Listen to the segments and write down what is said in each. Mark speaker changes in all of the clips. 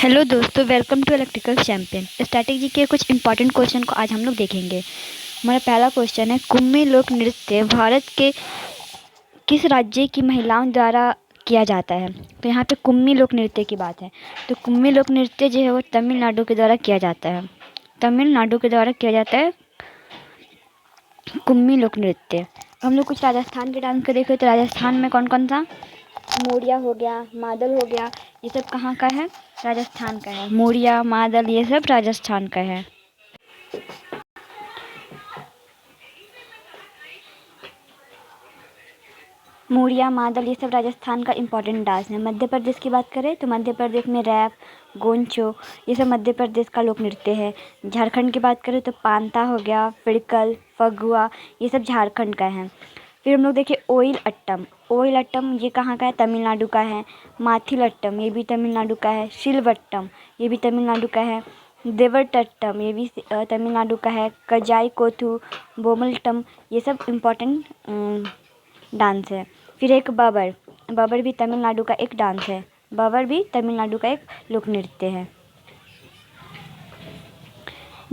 Speaker 1: Hello दोस्तों, welcome to electrical champion. Strategy के कुछ इंपॉर्टेंट क्वेश्चन को आज हम लोग देखेंगे। हमारा पहला क्वेश्चन है, कुम्मी लोक नृत्य भारत के किस राज्य की महिलाओं द्वारा किया जाता है। तो यहाँ पे कुम्मी लोक नृत्य की बात है। तो कुम्मी लोक नृत्य जो है वो तमिलनाडु के द्वारा किया जाता है। तमिलनाडु के द्वारा किया जाता है कुम्मी लोक नृत्य। हम लोग कुछ राजस्थान के डांस को देखें तो राजस्थान में कौन कौन सा, मोरिया हो गया, मादल हो गया, ये सब कहाँ का है, राजस्थान का है। मोरिया, मादल ये सब राजस्थान का है। मोरिया, मादल ये सब राजस्थान का इम्पोर्टेंट डांस है। मध्य प्रदेश की बात करें तो मध्य प्रदेश में रैप, गोंचो ये सब मध्य प्रदेश का लोक नृत्य है। झारखंड की बात करें तो पांता हो गया, फिड़कल, फगुआ ये सब झारखंड का है। फिर हम लोग देखें ओइल अट्टम। ओइल अट्टम ये कहाँ का है, तमिलनाडु का है। माथिल अट्टम ये भी तमिलनाडु का है। शिल्वट्टम ये भी तमिलनाडु का है। देवरटट्टम ये भी तमिलनाडु का है। कजाई कोथू, बोमलटम ये सब इम्पोर्टेंट डांस है। फिर एक बबर, बबर भी तमिलनाडु का एक डांस है। बबर भी तमिलनाडु का एक लोक नृत्य है।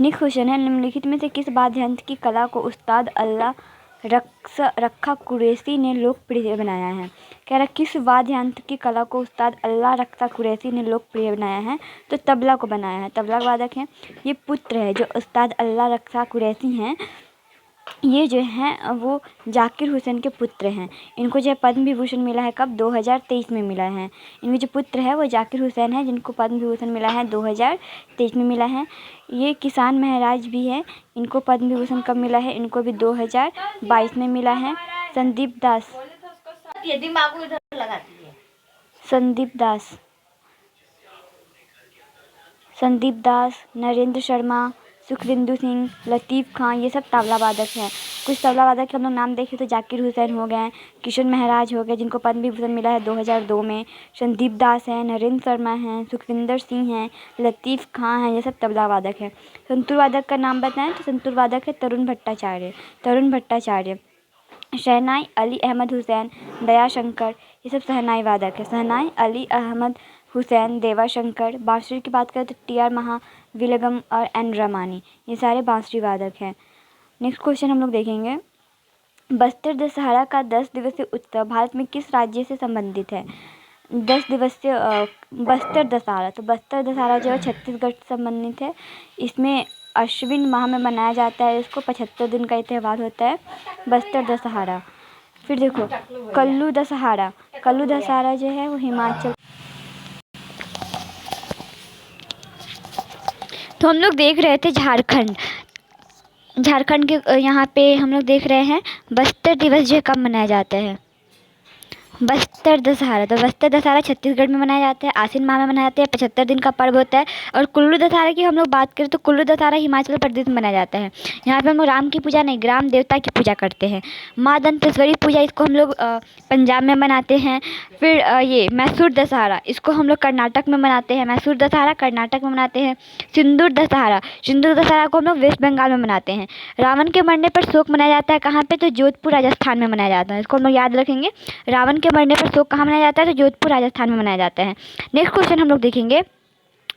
Speaker 1: नेक्स्ट क्वेश्चन है, निम्नलिखित में से किस वाद्य यंत्र की कला को उस्ताद अल्लाह रखा कुरैशी ने लोकप्रिय बनाया है। कह रहा किस वाद्य यंत्र की कला को उस्ताद अल्लाह रखा कुरैशी ने लोकप्रिय बनाया है। तो तबला को बनाया है। तबला वादक है, ये पुत्र है जो उस्ताद अल्लाह रखा कुरैशी हैं, ये जो हैं वो जाकिर हुसैन के पुत्र हैं। इनको जो है पद्म विभूषण मिला है कब, 2023 में मिला है। इनमें जो पुत्र है वो जाकिर हुसैन है जिनको पद्म विभूषण मिला है 2023 में मिला है। ये किसान महराज भी है, इनको पद्म विभूषण कब मिला है, इनको भी 2022 में मिला है। संदीप दास, संदीप दास, संदीप दास, नरेंद्र शर्मा, सुखविंदु सिंह, लतीफ़ खां ये सब तबला वादक हैं। कुछ तबला वादक के हम लोग नाम देखें तो जाकिर हुसैन हो गए, किशन महराज हो गए जिनको पद्म विभूषण मिला है 2002 में, संदीप दास हैं, नरेंद्र शर्मा हैं, सुखविंदर सिंह हैं, लतीफ़ खां हैं, ये सब तबला वादक हैं। संतूर वादक का नाम बताएं तो संतूर वादक है तरुण भट्टाचार्य, तरुण भट्टाचार्य। शहनाई अली अहमद हुसैन, दयाशंकर ये सब शहनाई वादक है। शहनाई अली अहमद हुसैन, देवाशंकर। बांसुरी की बात करें तो टी.आर. महाविलगम और एन रमानी ये सारे बांसुरी वादक हैं। नेक्स्ट क्वेश्चन हम लोग देखेंगे, बस्तर दशहरा का 10 दिवसीय उत्सव भारत में किस राज्य से संबंधित है। 10 दिवसीय बस्तर दशहरा, तो बस्तर दशहरा जो है छत्तीसगढ़ से संबंधित है। इसमें अश्विन माह में मनाया जाता है। इसको 75 दिन का ये त्यौहार होता है बस्तर दशहरा। फिर देखो कल्लू दशहरा, कल्लू दशहरा जो है वो हिमाचल। तो हम लोग देख रहे थे झारखंड, झारखंड के यहाँ पे हम लोग देख रहे हैं बस्तर दिवस जो है कब मनाया जाता है, बस्तर दशहरा। तो बस्तर दशहरा छत्तीसगढ़ में मनाया जाता है, आसिन माह में मनाया जाता है, 75 दिन का पर्व होता है। और कुल्लू दशहरा की हम लोग बात करें तो कुल्लू दशहरा हिमाचल प्रदेश में मनाया जाता है। यहाँ पे हम लोग राम की पूजा नहीं, ग्राम देवता की पूजा करते हैं। माँ दंतेश्वरी पूजा इसको हम लोग पंजाब में मनाते हैं। फिर ये मैसूर दशहरा, इसको हम लोग कर्नाटक में मनाते हैं। मैसूर दशहरा कर्नाटक में मनाते हैं। सिंदूर दशहरा, सिंदूर दशहरा को हम लोग वेस्ट बंगाल में मनाते हैं। रावण के मरने पर शोक मनाया जाता है कहाँ पे, तो जोधपुर राजस्थान में मनाया जाता है। इसको हम लोग याद रखेंगे, रावण के मरने पर शोक कहाँ मनाया जाता है, तो जोधपुर राजस्थान में मनाया जाता है। नेक्स्ट क्वेश्चन हम लोग देखेंगे,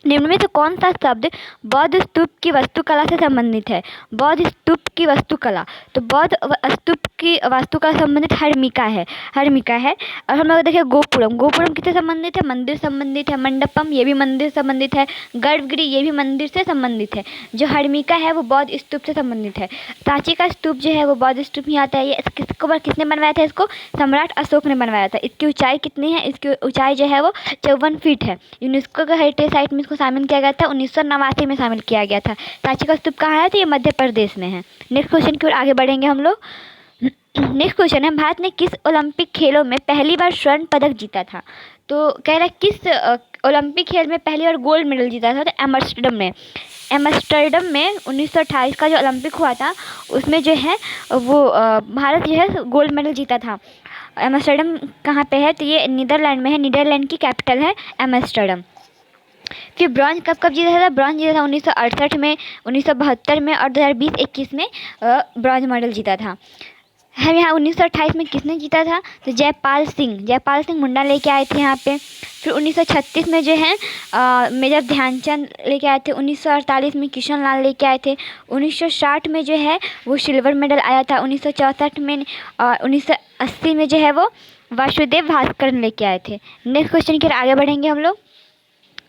Speaker 1: निम्न में से कौन सा शब्द बौद्ध स्तूप की वास्तुकला से संबंधित है। बौद्ध स्तूप की वास्तुकला, तो बौद्ध स्तूप की वास्तुकला संबंधित हर्मिका है, हर्मिका है। और हम लोग देखें गोपुरम, गोपुरम किससे संबंधित है, मंदिर संबंधित है। मंडपम ये भी मंदिर संबंधित है। गर्भगृह ये भी मंदिर से संबंधित है। जो हर्मिका है वो बौद्ध स्तूप से संबंधित है। सांची का स्तूप जो है वो बौद्ध स्तूप ही आता है। ये किसने बनवाया था, इसको सम्राट अशोक ने बनवाया था। इसकी ऊंचाई कितनी है, इसकी ऊंचाई जो है वो 54 फीट है। यूनेस्को का हेरिटेज साइट में शामिल किया गया था, 1989 में शामिल किया गया था। सांची का स्तूप कहाँ है, तो ये मध्य प्रदेश में है। नेक्स्ट क्वेश्चन की ओर आगे बढ़ेंगे हम लोग। नेक्स्ट क्वेश्चन है, भारत ने किस ओलंपिक खेलों में पहली बार स्वर्ण पदक जीता था। तो कह रहा है किस ओलंपिक खेल में पहली बार गोल्ड मेडल जीता था, तो एम्स्टर्डम में। एम्स्टर्डम में 1928 का जो ओलंपिक हुआ था उसमें जो है वो भारत जो है गोल्ड मेडल जीता था। एम्स्टर्डम कहाँ पे है, तो ये नीदरलैंड में है। नीदरलैंड की कैपिटल है एम्स्टर्डम। फिर ब्रॉन्ज कब जीता था, ब्रॉन्ज जीता था 1968 में, 1972 में और 2020-21 में ब्रॉन्ज मेडल जीता था। हम यहाँ 1928 में किसने जीता था, तो जयपाल सिंह मुंडा लेके आए थे यहाँ पे। फिर 1936 में जो है मेजर ध्यानचंद लेके आए थे। 1948 में किशन लाल लेके आए थे। 1960 में जो है वो सिल्वर मेडल आया था। 1964 में 1980 में जो है वो वासुदेव भास्कर लेके आए थे। नेक्स्ट क्वेश्चन की ओर आगे बढ़ेंगे हम लोग।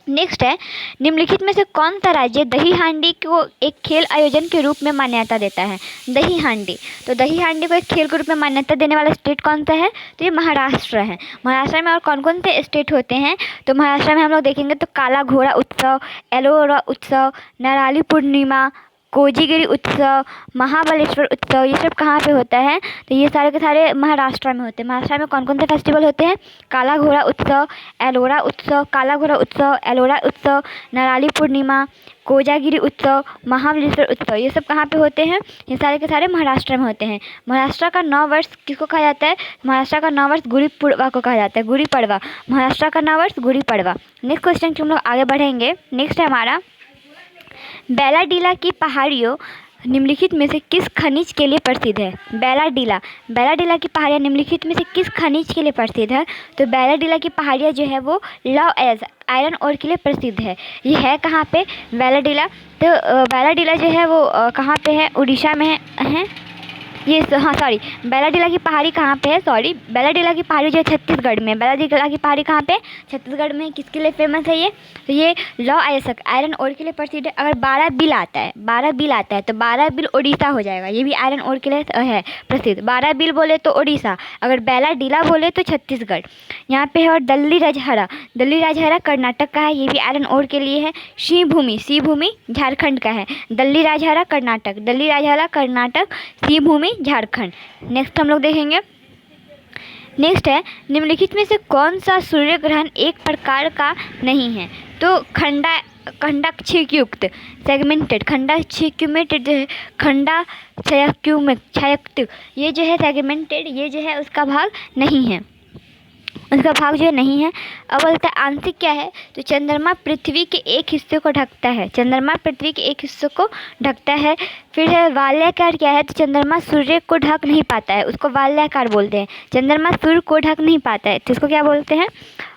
Speaker 1: नेक्स्ट है, निम्नलिखित में से कौन सा राज्य दही हांडी को एक खेल आयोजन के रूप में मान्यता देता है। दही हांडी, तो दही हांडी को एक खेल के रूप में मान्यता देने वाला स्टेट कौन सा है, तो ये महाराष्ट्र है। महाराष्ट्र में और कौन कौन से स्टेट होते हैं, तो महाराष्ट्र में हम लोग देखेंगे तो काला घोड़ा उत्सव, एलोरा उत्सव, नराली पूर्णिमा, कोजिगिरी उत्सव, महाबलेश्वर उत्सव, ये सब कहाँ पे होता है, तो ये सारे के सारे महाराष्ट्र में होते हैं। महाराष्ट्र में कौन कौन से फेस्टिवल होते हैं, काला घोड़ा उत्सव, एलोरा उत्सव, काला घोड़ा उत्सव, एलोरा उत्सव, नराली पूर्णिमा, कोजागिरी उत्सव, महाबलेश्वर उत्सव, ये सब कहाँ पे होते हैं, ये सारे के सारे महाराष्ट्र में होते हैं। महाराष्ट्र का नव वर्ष किसको कहा जाता है, महाराष्ट्र का नव वर्ष गुड़ी पड़वा को कहा जाता है, गुड़ी पड़वा, महाराष्ट्र का नव वर्ष गुड़ी पड़वा। नेक्स्ट क्वेश्चन की हम लोग आगे बढ़ेंगे। नेक्स्ट है हमारा, बैलाडीला की पहाड़ियों निम्नलिखित में से किस खनिज के लिए प्रसिद्ध है। बैलाडीला की पहाड़ियाँ निम्नलिखित में से किस खनिज के लिए प्रसिद्ध है, तो बैलाडीला की पहाड़ियाँ जो है वो लव एज आयरन ओर के लिए प्रसिद्ध है। ये है कहाँ पे बैलाडीला, तो बैलाडीला जो है वो कहाँ पे है, उड़ीसा में है ये। हाँ सॉरी, बैलाडीला की पहाड़ी कहाँ पे है, सॉरी बैलाडीला की पहाड़ी जो है छत्तीसगढ़ में। बैलाडीला की पहाड़ी कहाँ पे, छत्तीसगढ़ में। किसके लिए फेमस है ये, तो ये लौ आयसक आयरन ओर के लिए प्रसिद्ध है। अगर 12 बिल आता है तो 12 बिल उड़ीसा हो जाएगा, ये भी आयरन ओर के लिए है प्रसिद्ध। 12 बिल बोले तो उड़ीसा, अगर बैलाडीला बोले तो छत्तीसगढ़। यहाँ पे है और दल्ली राजहरा कर्नाटक का है, ये भी आयरन ओर के लिए है। सी भूमि झारखंड का है। दल्ली राजहरा कर्नाटक, सी भूमि झारखंड। नेक्स्ट हम लोग देखेंगे। नेक्स्ट है, निम्नलिखित में से कौन सा सूर्य ग्रहण एक प्रकार का नहीं है, तो खंडाक्षयुक्त सेगमेंटेड, खंडाक्षयुक्त जो है, छायायुक्त, ये जो है सेगमेंटेड, ये जो है उसका भाग नहीं है, उसका भाग जो है नहीं है। अब बोलता है आंशिक क्या है, तो चंद्रमा पृथ्वी के एक हिस्से को ढकता है, चंद्रमा पृथ्वी के एक हिस्से को ढकता है। फिर है वाल्याकार क्या है, तो चंद्रमा सूर्य को ढक नहीं पाता है, उसको वाल्याकार बोलते हैं। चंद्रमा सूर्य को ढक नहीं पाता है तो इसको क्या बोलते हैं,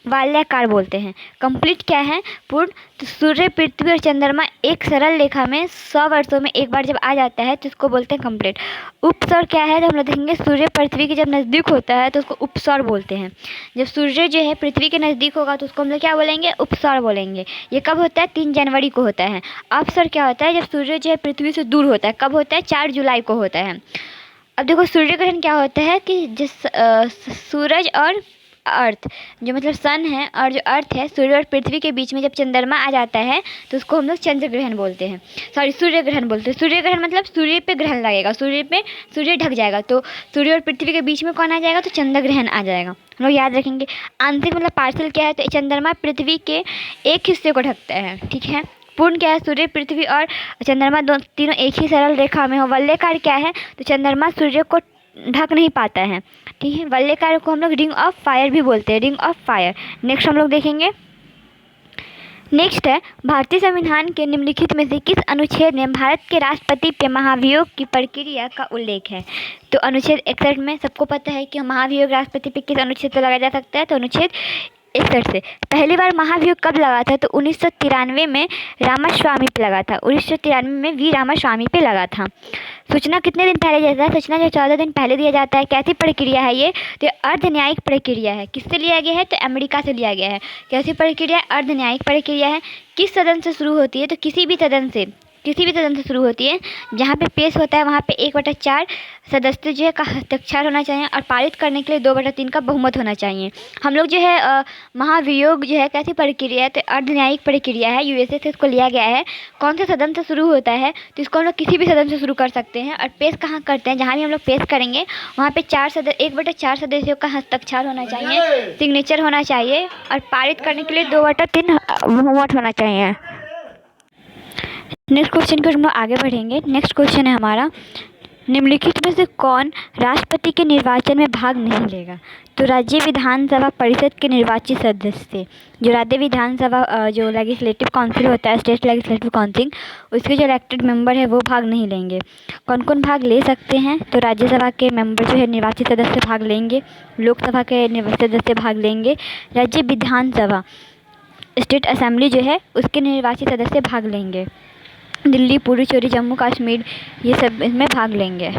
Speaker 1: वाल्याकार बोलते हैं। कंप्लीट क्या है, पूर्ण, तो सूर्य पृथ्वी और चंद्रमा एक सरल रेखा में 100 वर्षों में एक बार जब आ जाता है तो इसको बोलते हैं कंप्लीट। उपसौर क्या है, तो हम लोग देखेंगे सूर्य पृथ्वी के जब नज़दीक होता है तो उसको उपसौर बोलते हैं। जब सूर्य जो है पृथ्वी के नज़दीक होगा तो उसको हम लोग क्या बोलेंगे, उपसौर बोलेंगे। ये कब होता है, 3 जनवरी को होता है। अवसर क्या होता है, जब सूर्य जो है पृथ्वी से दूर होता है, कब होता है, 4 जुलाई को होता है। अब देखो सूर्य ग्रहण क्या होता है कि जिस सूरज और अर्थ जो मतलब सन है और जो अर्थ है, सूर्य और पृथ्वी के बीच में जब चंद्रमा आ जाता है तो उसको हम लोग चंद्र ग्रहण बोलते हैं, सॉरी सूर्य ग्रहण बोलते हैं। सूर्य ग्रहण मतलब सूर्य पे ग्रहण लगेगा, सूर्य ढक जाएगा तो सूर्य और पृथ्वी के बीच में कौन आ जाएगा, तो चंद्र ग्रहण आ जाएगा। हम लोग याद रखेंगे। आंशिक मतलब पार्शियल क्या है, तो चंद्रमा पृथ्वी के एक हिस्से को ढकता है, ठीक है। पूर्ण क्या है, सूर्य पृथ्वी और चंद्रमा तीनों एक ही सरल रेखा में हो। वलयाकार क्या है, तो चंद्रमा सूर्य को ढक नहीं पाता है, ठीक है। वलयाकार को हम लोग रिंग ऑफ फायर भी बोलते हैं, रिंग ऑफ फायर। नेक्स्ट हम लोग देखेंगे। नेक्स्ट है, भारतीय संविधान के निम्नलिखित में से किस अनुच्छेद में भारत के राष्ट्रपति पे महाभियोग की प्रक्रिया का उल्लेख है, तो अनुच्छेद 61 में। सबको पता है कि महाभियोग राष्ट्रपति पे किस अनुच्छेद पर लगाया जा सकता है, तो अनुच्छेद 61 से। पहली बार महाभियोग कब लगा था, तो 1993 में रामास्वामी पे लगा था, 1993 में वी रामास्वामी पे लगा था। सूचना कितने दिन पहले दिया जाता है, सूचना जो 14 दिन पहले दिया जाता है। कैसी प्रक्रिया है ये, तो अर्ध न्यायिक प्रक्रिया है। किससे लिया गया है, तो अमेरिका से लिया गया है। कैसी प्रक्रिया है, अर्ध न्यायिक प्रक्रिया है। किस सदन से शुरू होती है, तो किसी भी सदन से शुरू होती है। जहाँ पे पेश होता है वहाँ पे 1/4 सदस्य जो है का हस्ताक्षर होना चाहिए और पारित करने के लिए 2/3 का बहुमत होना चाहिए। हम लोग जो है महाभियोग जो है कैसी प्रक्रिया है, तो अर्ध न्यायिक प्रक्रिया है, यूएसए से इसको लिया गया है। कौन से सदन से शुरू होता है, तो इसको हम लोग किसी भी सदन से शुरू कर सकते हैं और पेश कहाँ करते हैं, जहाँ भी हम लोग पेश करेंगे वहाँ पे 1/4 सदस्यों का हस्ताक्षर होना चाहिए, सिग्नेचर होना चाहिए और पारित करने के लिए 2/3 बहुमत होना चाहिए। नेक्स्ट क्वेश्चन को हम लोग आगे बढ़ेंगे। नेक्स्ट क्वेश्चन है हमारा, निम्नलिखित में से कौन राष्ट्रपति के निर्वाचन में भाग नहीं लेगा? तो राज्य विधानसभा परिषद के निर्वाचित सदस्य, जो राज्य विधानसभा जो लेजिस्लेटिव काउंसिल होता है, स्टेट लेजिस्लेटिव काउंसिल, उसके जो इलेक्टेड मेंबर है वो भाग नहीं लेंगे। कौन कौन भाग ले सकते हैं? तो राज्यसभा के मेंबर जो है निर्वाचित सदस्य भाग लेंगे, लोकसभा के निर्वाचित सदस्य भाग लेंगे, राज्य विधानसभा स्टेट असेंबली जो है उसके निर्वाचित सदस्य भाग लेंगे, दिल्ली, पुडुचेरी, जम्मू कश्मीर ये सब इसमें भाग लेंगे।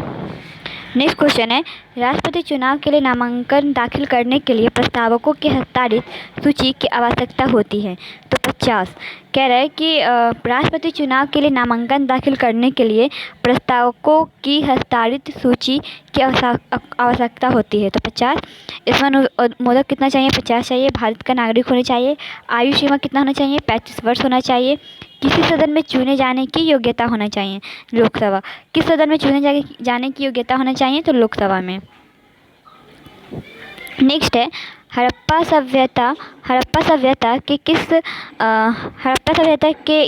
Speaker 1: नेक्स्ट क्वेश्चन है, राष्ट्रपति चुनाव के लिए नामांकन दाखिल करने के लिए प्रस्तावकों की हस्ताक्षरित सूची की आवश्यकता होती है? तो 50 कह रहा है कि राष्ट्रपति चुनाव के लिए नामांकन दाखिल करने के लिए प्रस्तावकों की हस्ताक्षरित सूची की आवश्यकता होती है। तो 50। इसमें अनुमोदक कितना चाहिए? 50 चाहिए। भारत का नागरिक होना चाहिए। आयु सीमा कितना होना चाहिए? 35 वर्ष होना चाहिए। किसी सदन में चुने जाने की योग्यता होना चाहिए? लोकसभा। किस सदन में चुने जाने की योग्यता होना चाहिए? तो लोकसभा में। नेक्स्ट है, हड़प्पा सभ्यता के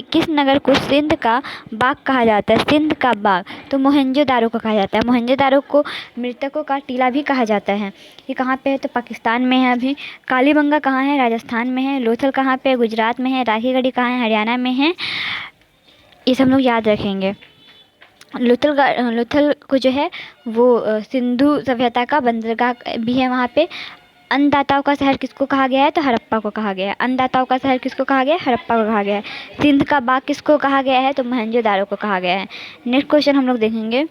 Speaker 1: किस नगर को सिंध का बाग कहा जाता है? सिंध का बाग। तो मोहनजोदारो को कहा जाता है। मोहनजोदारो को मृतकों का टीला भी कहा जाता है। ये कहाँ पे है? तो पाकिस्तान में है अभी। कालीबंगा कहाँ है? राजस्थान में है। लोथल कहाँ पे? गुजरात में है। राखीगढ़ी कहाँ है? हरियाणा में है। ये सब लोग याद रखेंगे। लोथल को जो है वो सिंधु सभ्यता का बंदरगाह भी है वहाँ पे। अन्नदाताओं का शहर किसको कहा गया है? तो हड़प्पा को कहा गया है। अन्नदाताओं का शहर किसको कहा गया है? हड़प्पा को कहा गया है। सिंध का बाग किसको कहा गया है? तो मोहनजोदारो को कहा गया है। नेक्स्ट क्वेश्चन हम लोग देखेंगे,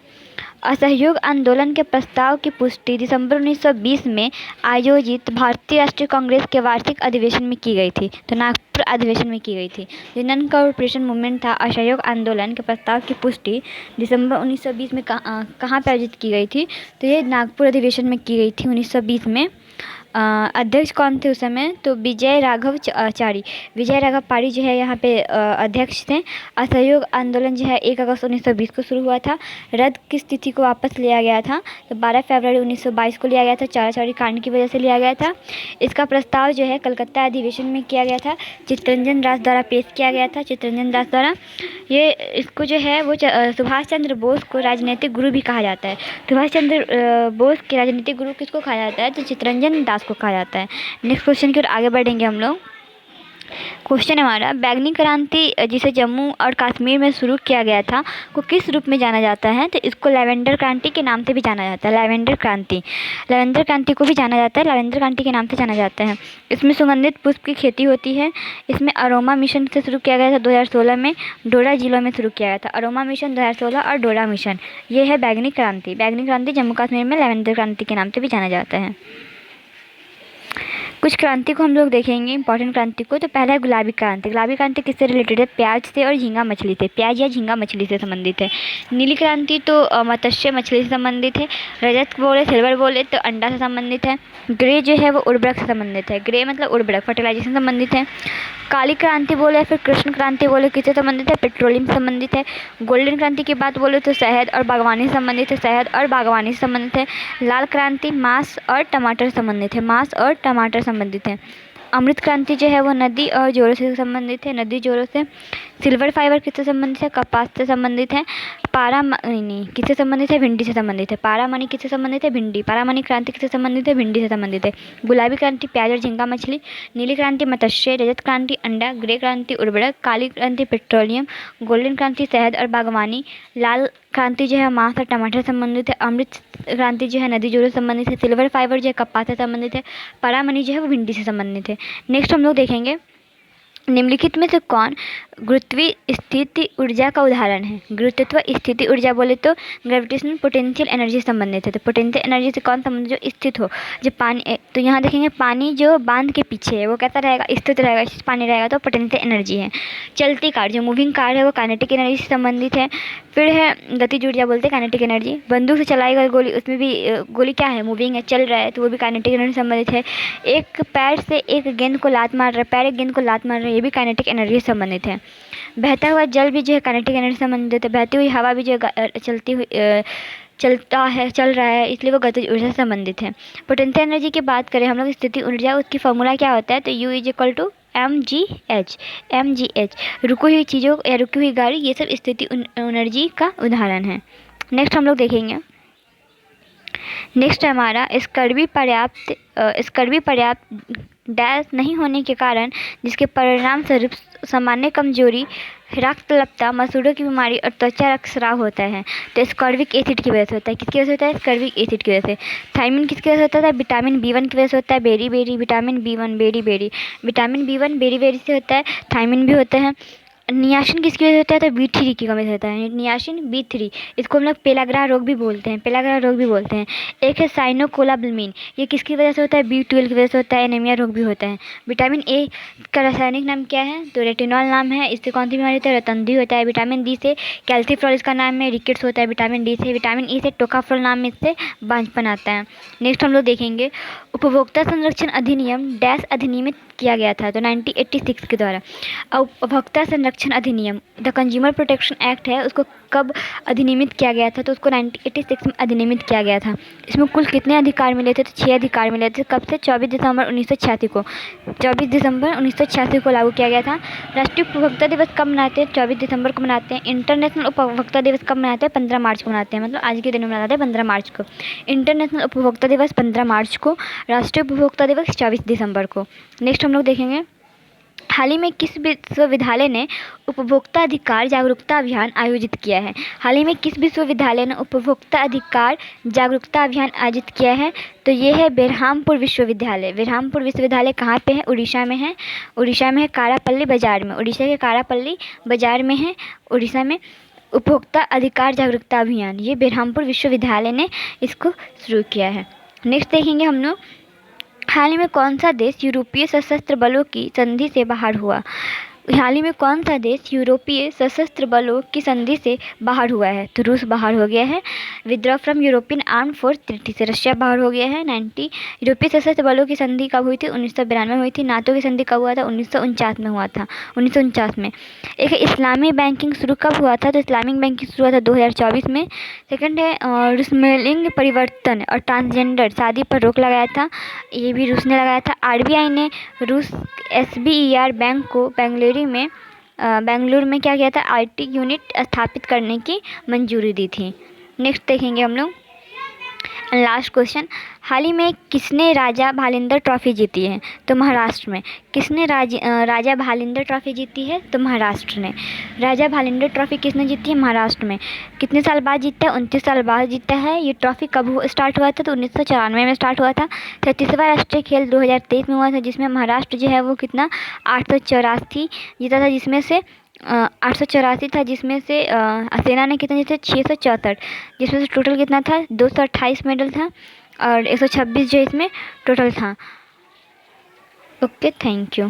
Speaker 1: असहयोग आंदोलन के प्रस्ताव की पुष्टि दिसंबर 1920 में आयोजित भारतीय राष्ट्रीय कांग्रेस के वार्षिक अधिवेशन में की गई थी? तो नागपुर अधिवेशन में की गई थी। जो नॉन कॉर्पोरेशन मूवमेंट था, असहयोग आंदोलन के प्रस्ताव की पुष्टि दिसंबर 1920 में कहाँ पर आयोजित की गई थी? तो ये नागपुर अधिवेशन में की गई थी 1920 में। अध्यक्ष कौन थे उस समय? तो विजय राघव पारी जो है यहाँ पे अध्यक्ष थे। असहयोग आंदोलन जो है 1 अगस्त 1920 को शुरू हुआ था। रद्द किस तिथि को वापस लिया गया था? तो 12 फरवरी 1922 को लिया गया था। चाराचौरी कांड की वजह से लिया गया था। इसका प्रस्ताव जो है कलकत्ता अधिवेशन में किया गया था। चित्तरंजन दास द्वारा पेश किया गया था। चित्तरंजन दास द्वारा। ये इसको जो है वो सुभाष चंद्र बोस को राजनीतिक गुरु भी कहा जाता है। सुभाष चंद्र बोस के राजनीतिक गुरु किसको कहा जाता है? तो चित्तरंजन दास को कहा जाता है। नेक्स्ट क्वेश्चन की ओर आगे बढ़ेंगे हम लोग। क्वेश्चन है हमारा, बैंगनी क्रांति जिसे जम्मू और कश्मीर में शुरू किया गया था को किस रूप में जाना जाता है? तो इसको लैवेंडर क्रांति के नाम से भी जाना जाता है। लैवेंडर क्रांति को भी जाना जाता है, लैवेंडर क्रांति के नाम से जाना जाता है। इसमें सुगंधित पुष्प की खेती होती है। इसमें अरोमा मिशन से शुरू किया गया था 2016 में। डोडा जिलों में शुरू किया गया था। अरोमा मिशन 2016 और डोडा मिशन, ये है बैंगनी क्रांति जम्मू कश्मीर में लैवेंडर क्रांति के नाम से भी जाना जाता है। कुछ क्रांति को हम लोग देखेंगे, इंपॉर्टेंट क्रांति को। तो पहला है गुलाबी क्रांति किससे रिलेटेड है? प्याज से और झींगा मछली से। प्याज या झींगा मछली से संबंधित है। नीली क्रांति तो मत्स्य मछली से संबंधित है। रजत बोले, सिल्वर बोले तो अंडा से संबंधित है। ग्रे जो है वो उर्वरक से संबंधित है। ग्रे मतलब उर्वरक, फर्टिलाइजेशन से संबंधित है। काली क्रांति बोले या फिर कृष्ण क्रांति बोले किससे संबंधित है? पेट्रोलियम से संबंधित है। गोल्डन क्रांति की बात बोले तो शहद और बागवानी से संबंधित है। लाल क्रांति मांस और टमाटर से संबंधित है। अमृत क्रांति जो है वो नदी और जोरों से संबंधित है, सिल्वर फाइबर किससे संबंधित है? कपास से संबंधित है। पारामनी किससे संबंधित है? भिंडी से संबंधित है। पारामनी किससे संबंधित है? भिंडी। पारामनी क्रांति किससे संबंधित है? भिंडी से संबंधित है। गुलाबी क्रांति प्याज और झींगा मछली। नीली क्रांति मत्स्य। रजत क्रांति अंडा। ग्रे क्रांति उर्वरक। काली क्रांति पेट्रोलियम। गोल्डन क्रांति शहद और बागवानी। लाल क्रांति जो है मांस और टमाटर से संबंधित है। अमृत क्रांति जो है नदी जोरों से संबंधित है। सिल्वर फाइबर जो है कपास से संबंधित है। पारामनी जो है वो भिंडी से संबंधित है। नेक्स्ट हम लोग देखेंगे, निम्नलिखित में से कौन गुरुत्व स्थिति ऊर्जा का उदाहरण है? गुरुत्व स्थिति ऊर्जा बोले तो ग्रेविटेशनल पोटेंशियल एनर्जी से संबंधित है। तो पोटेंशियल एनर्जी से कौन संबंधित? जो स्थित हो, जो पानी। तो यहाँ देखेंगे पानी जो बांध के पीछे है वो कैसा रहेगा? स्थित रहेगा, पानी रहेगा तो पोटेंशियल एनर्जी है। चलती कार, जो मूविंग कार है वो काइनेटिक एनर्जी से संबंधित है। फिर है गतिज ऊर्जा बोलते हैं काइनेटिक एनर्जी। बंदूक से चलाई गई गोली, उसमें भी गोली क्या है? मूविंग है, चल रहा है, तो वो भी काइनेटिक एनर्जी से संबंधित है। एक पैर से एक गेंद को लात मार रहा है, पैर एक गेंद को लात मार रहा है, ये भी काइनेटिक एनर्जी से संबंधित है। बहता हुआ जल भी जो है काइनेटिक एनर्जी से संबंधित है। बहती हुई हवा भी जो है चल रहा है, इसलिए वो गतिज ऊर्जा से संबंधित है। पोटेंशियल एनर्जी की बात करें हम लोग, स्थिति ऊर्जा, उसकी फॉर्मूला क्या होता है? तो U = mgh। रुकी हुई चीज़ों या रुकी हुई गाड़ी, ये सब स्थिति एनर्जी का उदाहरण है। नेक्स्ट हम लोग देखेंगे, नेक्स्ट हमारा स्कर्वी पर्याप्त डैश नहीं होने के कारण जिसके परिणाम स्वरूप सामान्य कमजोरी, रक्तल्पता, मसूड़ों की बीमारी और त्वचा रक्तस्राव होता है। तो स्कर्विक एसिड की वजह से होता है। किसकी वजह से होता है? स्कर्विक एसिड की वजह से। थायमिन किसकी वजह से होता है? विटामिन B1 की वजह से होता है। Beriberi vitamin B1 beriberi, vitamin B1 beriberi से होता है। थायमिन भी होता है। नियासिन किसकी वजह से होता है? तो B3 की कमी से होता है। नियासिन B3, इसको हम लोग पेलाग्रा रोग भी बोलते हैं, पेलाग्रा रोग भी बोलते हैं। एक है साइनोकोलाबिलमिन, ये किसकी वजह से होता है? B12 की वजह से होता है। एनीमिया रोग भी होता है। विटामिन ए का रासायनिक नाम क्या है? तो रेटिनॉल नाम है। इससे कौन सी बीमारी होता है? रतंधी होता है। विटामिन डी से कैल्सीफ्रॉल इसका नाम है, रिकेट्स होता है विटामिन डी से। विटामिन ई से टोकाफ्रॉल नाम में इससे बांझपन आता है। नेक्स्ट हम लोग देखेंगे, उपभोक्ता संरक्षण अधिनियम डैश अधिनियमित किया गया था? तो 1986 के द्वारा। उपभोक्ता संरक्षण अधिनियम, द कंज्यूमर प्रोटेक्शन एक्ट है, उसको कब अधिनियमित किया गया था? तो उसको 1986 में अधिनियमित किया गया था। इसमें कुल कितने अधिकार मिले थे? तो 6 अधिकार मिले थे। कब से? 24 दिसंबर 1986 को। 24 दिसंबर 1986 को लागू किया गया था। राष्ट्रीय उपभोक्ता दिवस कब मनाते हैं? 24 दिसंबर को मनाते हैं। इंटरनेशनल उपभोक्ता दिवस कब मनाते हैं? 15 मार्च को मनाते हैं, मतलब आज के दिन में मनाते हैं 15 मार्च को। इंटरनेशनल उपभोक्ता दिवस 15 मार्च को, राष्ट्रीय उपभोक्ता दिवस 24 दिसंबर को। नेक्स्ट हम लोग देखेंगे, हाल ही में किस विश्वविद्यालय ने उपभोक्ता अधिकार जागरूकता अभियान आयोजित किया है? हाल ही में किस विश्वविद्यालय ने उपभोक्ता अधिकार जागरूकता अभियान आयोजित किया है? तो ये है बेरहामपुर विश्वविद्यालय। बेरहामपुर विश्वविद्यालय कहाँ पे है? उड़ीसा में है। उड़ीसा में है, कारापल्ली बाजार में। उड़ीसा के कारापल्ली बाजार में है, उड़ीसा में। उपभोक्ता अधिकार जागरूकता अभियान, ये बेरहामपुर विश्वविद्यालय ने इसको शुरू किया है। नेक्स्ट देखेंगे हम लोग, हाल ही में कौन सा देश यूरोपीय सशस्त्र बलों की संधि से बाहर हुआ? हाल ही में कौन सा देश यूरोपीय सशस्त्र बलों की संधि से बाहर हुआ है? तो रूस बाहर हो गया है। Withdraw from European arm force treaty से रशिया बाहर हो गया है। यूरोपीय सशस्त्र बलों की संधि कब हुई थी? 1992 में हुई थी। नाटो की संधि कब हुआ था? 1949 में हुआ था, 1949 में। एक है इस्लामी बैंकिंग शुरू कब हुआ था? तो इस्लामिक बैंकिंग शुरू हुआ था 2024 में। सेकंड है रुस्मेलिंग परिवर्तन और ट्रांसजेंडर शादी पर रोक लगाया था, ये भी रूस ने लगाया था। आरबीआई ने रूस SBER बैंक को बेंगलुरु में क्या किया था? IT यूनिट स्थापित करने की मंजूरी दी थी। नेक्स्ट देखेंगे हम लोग, लास्ट क्वेश्चन, हाल ही में किसने राजा भालिंदर ट्रॉफी जीती है? तो महाराष्ट्र में। किसने राजा भालिंदर ट्रॉफी जीती है? तो महाराष्ट्र ने। राजा भालिंदर ट्रॉफी किसने जीती है? महाराष्ट्र में। कितने साल बाद जीता है? 29 साल बाद जीता है। ये ट्रॉफी कब स्टार्ट हुआ था? तो 1994 में स्टार्ट हुआ था। 37वां राष्ट्रीय खेल 2023 में हुआ था, जिसमें महाराष्ट्र जो है वो कितना 884 जीता था, जिसमें से 884 था, जिसमें से सेना ने कितना जीते? 664, जिसमें से टोटल कितना था? 228 मेडल था और 126 जो इसमें टोटल था। Okay, thank you.